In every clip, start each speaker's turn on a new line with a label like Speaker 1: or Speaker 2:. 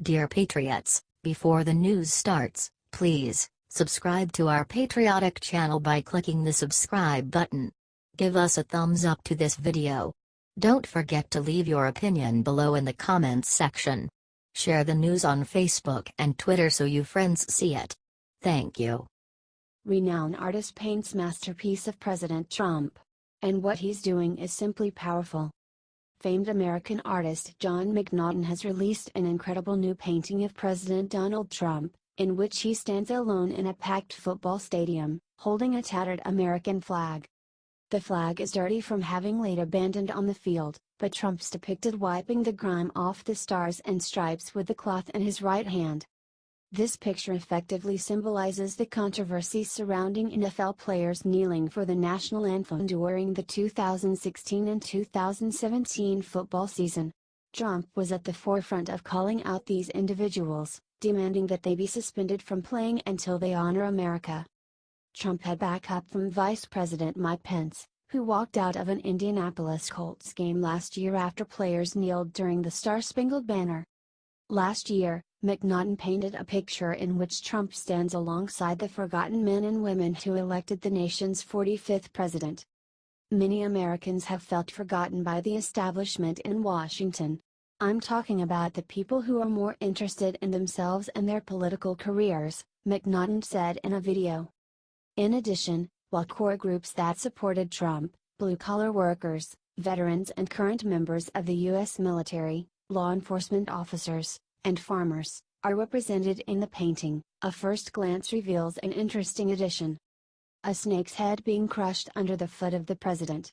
Speaker 1: Dear Patriots, before the news starts, please subscribe to our patriotic channel by clicking the subscribe button. Give us a thumbs up to this video. Don't forget to leave your opinion below in the comments section. Share the news on Facebook and Twitter so you friends see it. Thank you.
Speaker 2: Renowned artist paints masterpiece of President Trump. And what he's doing is simply powerful. Famed American artist Jon McNaughton has released an incredible new painting of President Donald Trump, in which he stands alone in a packed football stadium, holding a tattered American flag. The flag is dirty from having laid abandoned on the field, but Trump's depicted wiping the grime off the stars and stripes with the cloth in his right hand. This picture effectively symbolizes the controversy surrounding NFL players kneeling for the National Anthem during the 2016 and 2017 football season. Trump was at the forefront of calling out these individuals, demanding that they be suspended from playing until they honor America. Trump had backup from Vice President Mike Pence, who walked out of an Indianapolis Colts game last year after players kneeled during the Star Spangled Banner. Last year, McNaughton painted a picture in which Trump stands alongside the forgotten men and women who elected the nation's 45th president. Many Americans have felt forgotten by the establishment in Washington. I'm talking about the people who are more interested in themselves and their political careers, McNaughton said in a video. In addition, while core groups that supported Trump, blue-collar workers, veterans and current members of the U.S. military, law enforcement officers, and farmers, are represented in the painting, a first glance reveals an interesting addition. A snake's head being crushed under the foot of the president.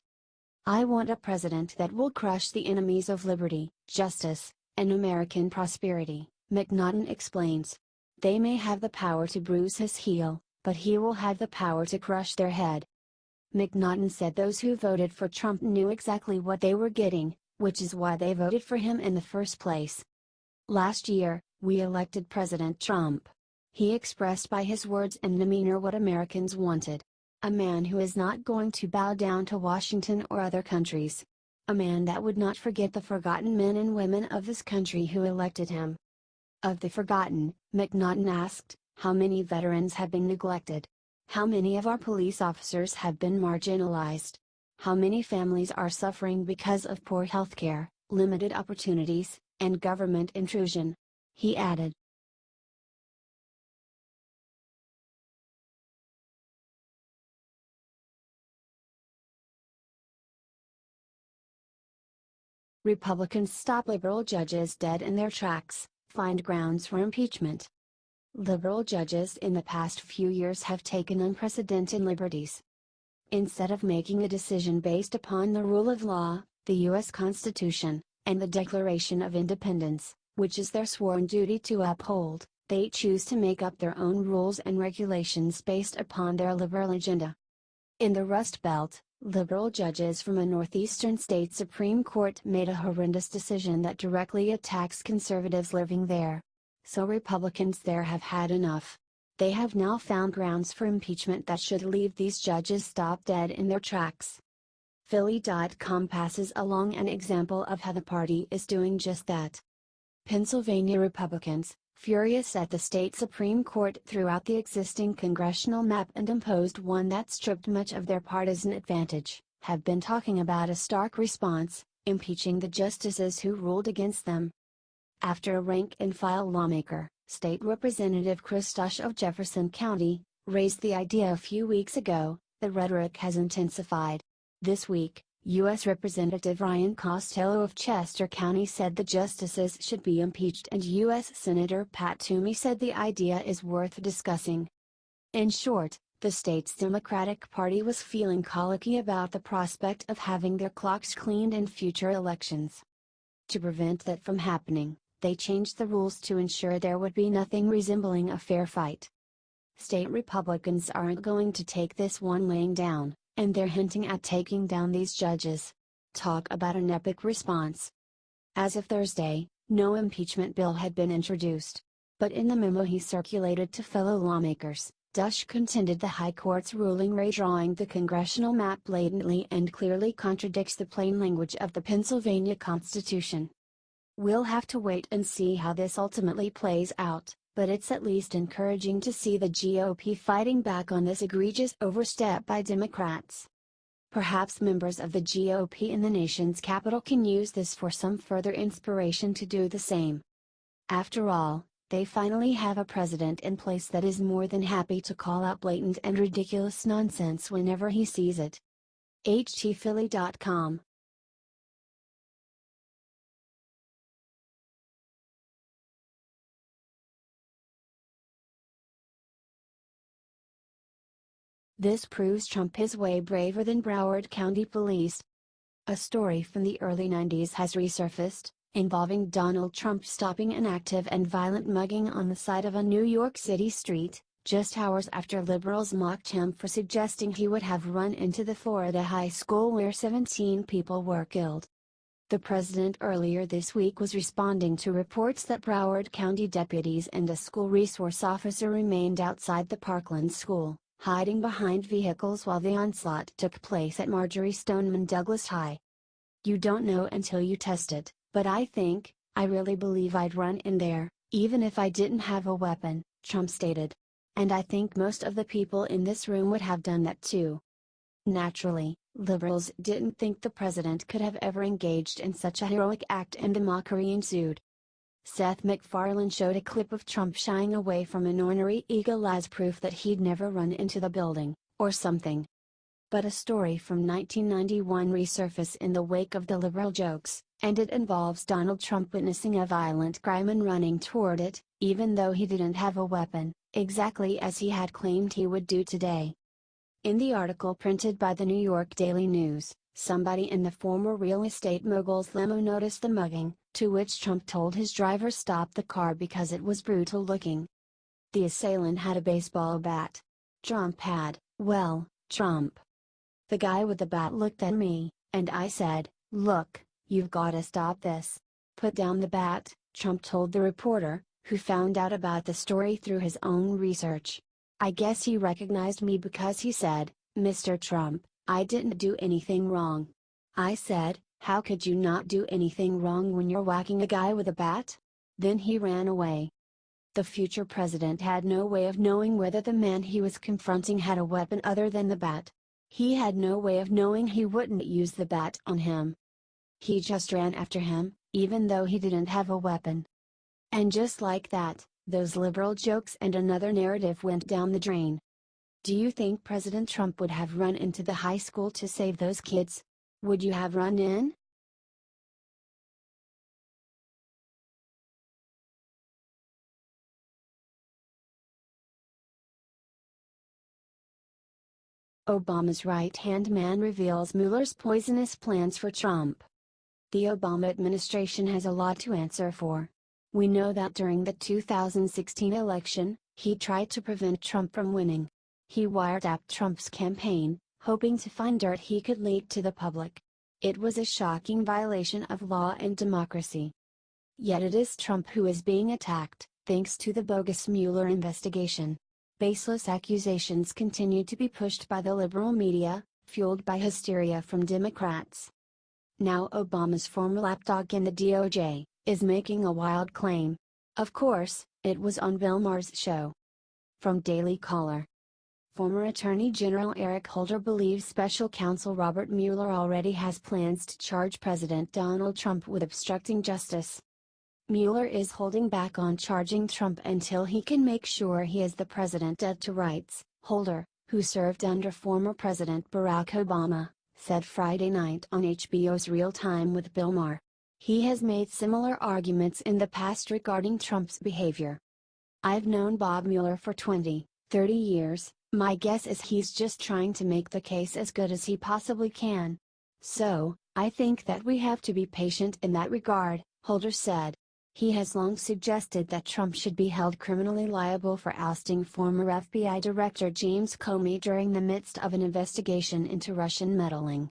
Speaker 2: I want a president that will crush the enemies of liberty, justice, and American prosperity, McNaughton explains. They may have the power to bruise his heel, but he will have the power to crush their head. McNaughton said those who voted for Trump knew exactly what they were getting, which is why they voted for him in the first place. Last year, we elected President Trump. He expressed by his words and demeanor what Americans wanted. A man who is not going to bow down to Washington or other countries. A man that would not forget the forgotten men and women of this country who elected him. Of the forgotten, McNaughton asked, how many veterans have been neglected? How many of our police officers have been marginalized? How many families are suffering because of poor health care, limited opportunities, and government intrusion? He added. Republicans stop liberal judges dead in their tracks, find grounds for impeachment. Liberal judges in the past few years have taken unprecedented liberties. Instead of making a decision based upon the rule of law, the U.S. Constitution, and the Declaration of Independence, which is their sworn duty to uphold, they choose to make up their own rules and regulations based upon their liberal agenda. In the Rust Belt, liberal judges from a northeastern state Supreme Court made a horrendous decision that directly attacks conservatives living there. So Republicans there have had enough. They have now found grounds for impeachment that should leave these judges stopped dead in their tracks. Philly.com passes along an example of how the party is doing just that. Pennsylvania Republicans, furious at the state Supreme Court threw out the existing congressional map and imposed one that stripped much of their partisan advantage, have been talking about a stark response, impeaching the justices who ruled against them. After a rank-and-file lawmaker, State Representative Chris Dush of Jefferson County, raised the idea a few weeks ago, the rhetoric has intensified. This week, U.S. Representative Ryan Costello of Chester County said the justices should be impeached, and U.S. Senator Pat Toomey said the idea is worth discussing. In short, the state's Democratic Party was feeling colicky about the prospect of having their clocks cleaned in future elections. To prevent that from happening, they changed the rules to ensure there would be nothing resembling a fair fight. State Republicans aren't going to take this one laying down, and they're hinting at taking down these judges. Talk about an epic response. As of Thursday, no impeachment bill had been introduced. But in the memo he circulated to fellow lawmakers, Dush contended the High Court's ruling redrawing the congressional map blatantly and clearly contradicts the plain language of the Pennsylvania Constitution. We'll have to wait and see how this ultimately plays out, but it's at least encouraging to see the GOP fighting back on this egregious overstep by Democrats. Perhaps members of the GOP in the nation's capital can use this for some further inspiration to do the same. After all, they finally have a president in place that is more than happy to call out blatant and ridiculous nonsense whenever he sees it. HTPhilly.com This proves Trump is way braver than Broward County Police. A story from the early 90s has resurfaced, involving Donald Trump stopping an active and violent mugging on the side of a New York City street, just hours after liberals mocked him for suggesting he would have run into the Florida high school where 17 people were killed. The president earlier this week was responding to reports that Broward County deputies and a school resource officer remained outside the Parkland school, hiding behind vehicles while the onslaught took place at Marjorie Stoneman Douglas High. "You don't know until you test it, but I really believe I'd run in there, even if I didn't have a weapon," Trump stated. "And I think most of the people in this room would have done that too." Naturally, liberals didn't think the president could have ever engaged in such a heroic act, and the mockery ensued. Seth MacFarlane showed a clip of Trump shying away from an ornery eagle as proof that he'd never run into the building, or something. But a story from 1991 resurfaced in the wake of the liberal jokes, and it involves Donald Trump witnessing a violent crime and running toward it, even though he didn't have a weapon, exactly as he had claimed he would do today. In the article printed by the New York Daily News, somebody in the former real estate mogul's limo noticed the mugging, to which Trump told his driver stop the car because it was brutal looking. The assailant had a baseball bat. Trump. The guy with the bat looked at me, and I said, "Look, you've gotta stop this. Put down the bat," Trump told the reporter, who found out about the story through his own research. "I guess he recognized me because he said, 'Mr. Trump, I didn't do anything wrong.' I said, 'How could you not do anything wrong when you're whacking a guy with a bat?' Then he ran away." The future president had no way of knowing whether the man he was confronting had a weapon other than the bat. He had no way of knowing he wouldn't use the bat on him. He just ran after him, even though he didn't have a weapon. And just like that, those liberal jokes and another narrative went down the drain. Do you think President Trump would have run into the high school to save those kids? Would you have run in? Obama's right-hand man reveals Mueller's poisonous plans for Trump. The Obama administration has a lot to answer for. We know that during the 2016 election, he tried to prevent Trump from winning. He wiretapped Trump's campaign, hoping to find dirt he could leak to the public. It was a shocking violation of law and democracy. Yet it is Trump who is being attacked, thanks to the bogus Mueller investigation. Baseless accusations continue to be pushed by the liberal media, fueled by hysteria from Democrats. Now Obama's former lapdog in the DOJ is making a wild claim. Of course, it was on Bill Maher's show. From Daily Caller. Former Attorney General Eric Holder believes Special Counsel Robert Mueller already has plans to charge President Donald Trump with obstructing justice. Mueller is holding back on charging Trump until he can make sure he is the president dead to rights, Holder, who served under former President Barack Obama, said Friday night on HBO's Real Time with Bill Maher. He has made similar arguments in the past regarding Trump's behavior. "I've known Bob Mueller for 20, 30 years, my guess is he's just trying to make the case as good as he possibly can. So, I think that we have to be patient in that regard," Holder said. He has long suggested that Trump should be held criminally liable for ousting former FBI Director James Comey during the midst of an investigation into Russian meddling.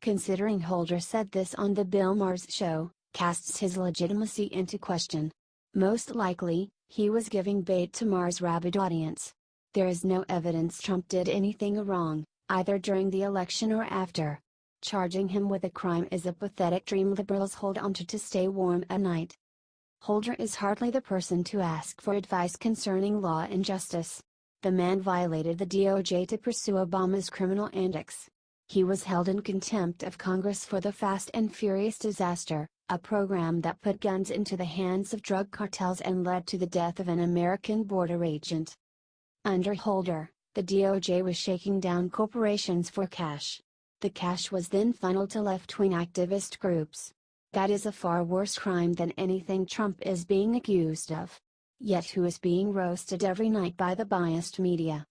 Speaker 2: Considering Holder said this on the Bill Maher's show, casts his legitimacy into question. Most likely, he was giving bait to Maher's rabid audience. There is no evidence Trump did anything wrong, either during the election or after. Charging him with a crime is a pathetic dream liberals hold onto to stay warm at night. Holder is hardly the person to ask for advice concerning law and justice. The man violated the DOJ to pursue Obama's criminal antics. He was held in contempt of Congress for the Fast and Furious disaster, a program that put guns into the hands of drug cartels and led to the death of an American border agent. Under Holder, the DOJ was shaking down corporations for cash. The cash was then funneled to left-wing activist groups. That is a far worse crime than anything Trump is being accused of. Yet who is being roasted every night by the biased media?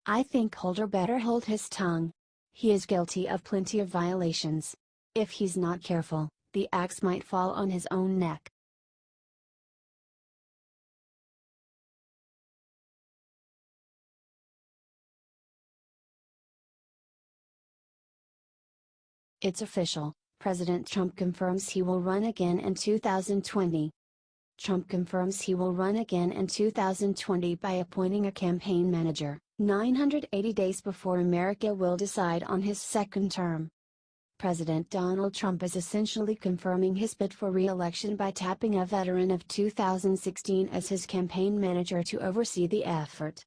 Speaker 2: I think Holder better hold his tongue. He is guilty of plenty of violations. If he's not careful, the axe might fall on his own neck. It's official, President Trump confirms he will run again in 2020. Trump confirms he will run again in 2020 by appointing a campaign manager, 980 days before America will decide on his second term. President Donald Trump is essentially confirming his bid for re-election by tapping a veteran of 2016 as his campaign manager to oversee the effort.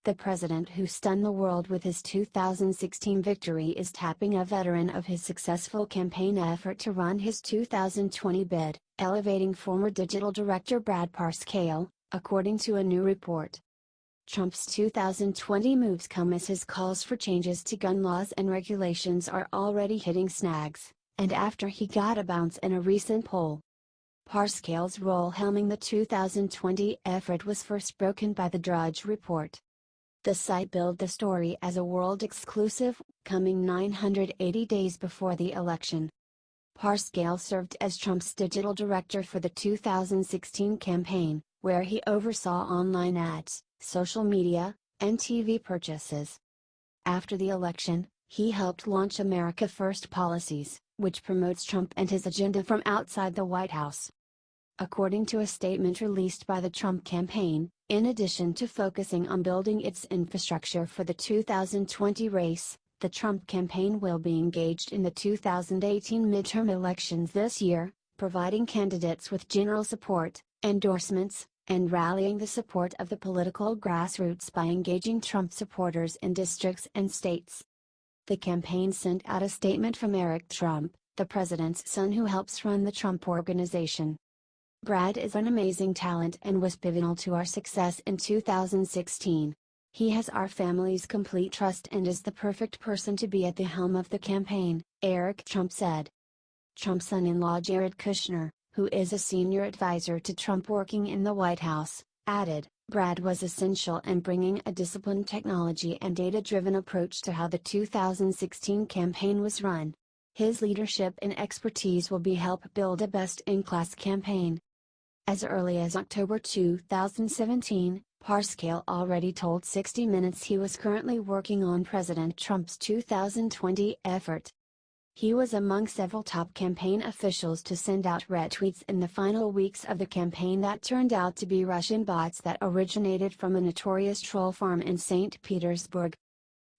Speaker 2: The president who stunned the world with his 2016 victory is tapping a veteran of his successful campaign effort to run his 2020 bid, elevating former digital director Brad Parscale, according to a new report. Trump's 2020 moves come as his calls for changes to gun laws and regulations are already hitting snags, and after he got a bounce in a recent poll. Parscale's role helming the 2020 effort was first broken by the Drudge Report. The site billed the story as a world exclusive, coming 980 days before the election. Parscale served as Trump's digital director for the 2016 campaign, where he oversaw online ads, social media, and TV purchases. After the election, he helped launch America First policies, which promotes Trump and his agenda from outside the White House. According to a statement released by the Trump campaign, in addition to focusing on building its infrastructure for the 2020 race, the Trump campaign will be engaged in the 2018 midterm elections this year, providing candidates with general support, endorsements, and rallying the support of the political grassroots by engaging Trump supporters in districts and states. The campaign sent out a statement from Eric Trump, the president's son who helps run the Trump Organization. Brad is an amazing talent and was pivotal to our success in 2016. He has our family's complete trust and is the perfect person to be at the helm of the campaign, Eric Trump said. Trump's son-in-law Jared Kushner, who is a senior advisor to Trump working in the White House, added, Brad was essential in bringing a disciplined technology and data-driven approach to how the 2016 campaign was run. His leadership and expertise will help build a best-in-class campaign. As early as October 2017, Parscale already told 60 Minutes he was currently working on President Trump's 2020 effort. He was among several top campaign officials to send out retweets in the final weeks of the campaign that turned out to be Russian bots that originated from a notorious troll farm in St. Petersburg.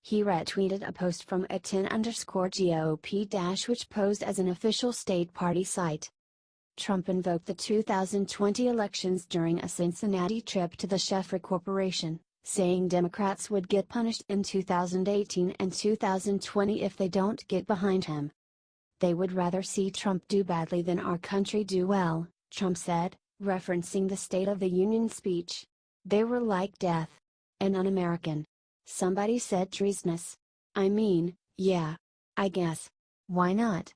Speaker 2: He retweeted a post from a 10_GOP- which posed as an official state party site. Trump invoked the 2020 elections during a Cincinnati trip to the Schaeffer Corporation, saying Democrats would get punished in 2018 and 2020 if they don't get behind him. They would rather see Trump do badly than our country do well, Trump said, referencing the State of the Union speech. They were like death. And un-American. Somebody said treasonous. I mean, yeah. I guess. Why not?